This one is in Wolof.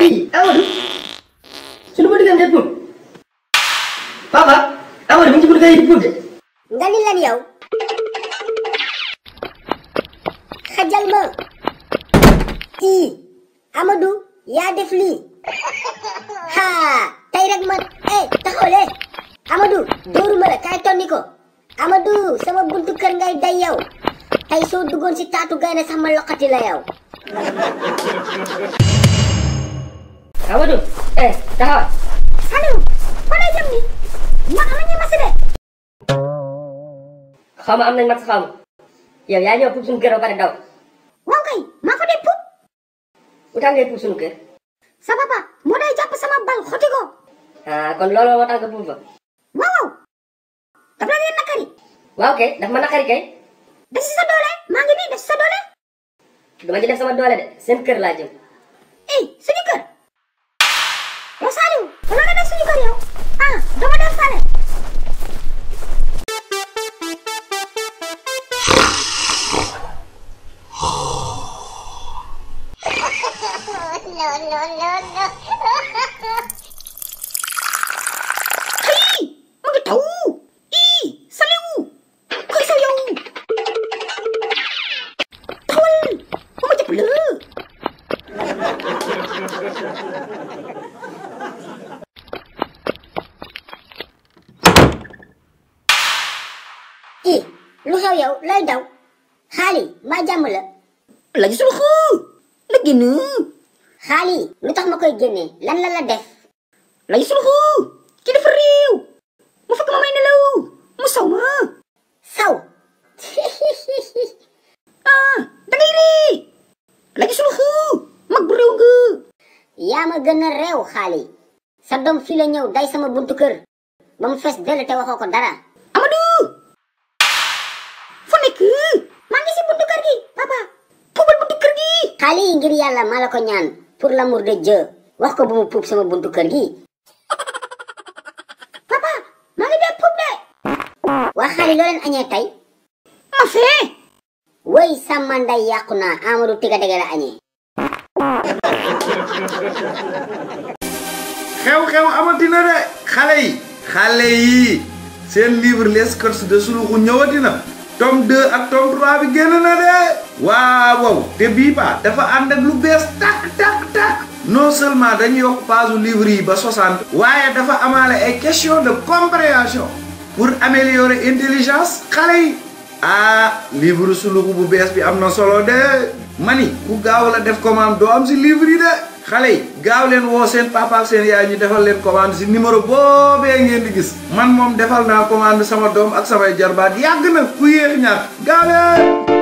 Ih, Amadou. Sunu ko diggante pour. Papa, Amadou mu ngi ci pour kay pour de. Nga ni lan yow? Xajal ma. Kii Amadou yaa def lii. Ha, tey rek ma taxawle. Amadou, dóoruma la kay tonni ko. Amadou, sama buntu kër ngay day yow. Tey soo duggoon si taatu gaynde sax ma loqati la yow. Amadou, taxawal. Aliou, fa lay jëm ni? Ma am nañu mas de. Xaw ma am nañ mat xaw ma. Yow yaa ñëw pour suñu kër ba pare daw. Waaw kay, maa fa dee pup. Lu tax ngay pour suñu kër. Sa papa moo day jàpp sama bal xoti ko. Ah, kon loolu moo tax nga pour fa. Waaw. Daf la leen nakari. Waaw kay, daf ma naqari kay. Def si sa doole, maa ngi nii def si sa doole. Dama ci def sama doole de, seen kër laa jëm. Suñu kër. Yow Saliou, dama la def suñu kër yow. Ah, dama def fale. Hey, mu ngi taw. Saliou, koy sa yow. Tawal, ba ma jàpp la. Lu xew yow lay daw. Xaali, mbaa jàmm la. La gisul xoo. La génn. Xaali, lu tax ma koy génne lan la def. La gisul xoo. Ki dafa réew. Mu fekk ma may nelaw. Mu saw ma. Saw. Da ngay ree. La gisul xoo. Mag bu réew nga. Yaa ma gën a réew Xaali. Sa doom fii la ñëw day sama buntu kër. Ba mu fees dell te waxoo ko dara. Amadou. Fu nekk. Maa ngi si buntu kër gi papa. Puubal buntu kër gi. Xaali yi ngir yàlla maa la ko ñaan. Pour l'amour de Dieu. Wax ko bu mu puub sama buntu kër gi. Papa, maa ngi dee puub de. Waa Xaali loo leen añee tey. Ma fee. Woy sama nday yàqu naa Amadou tiga dege la añee. xew-xew amatina de xale yi seen livre les courses de Suluxu ñëwatina tome 2 ak tome 3 bi génn na de waaw te bii ba dafa ànd ak lu bees tak non seulement dañu yokk page livre yi ba 60 waaye dafa amaale ay question de compréhension pour améliorer intelligence xale yi livre Suluxu bu bees bi am na solo de mani ku gaaw la def commande doo am si livre yi de xale yi gaaw leen woo seen papa ak seen yaay ñu defal leen commande si numéro boobee ngeen di gis man moom defal naa commande sama doom ak samay jarbaat yàgg na ku yéex ñaar gaaw leen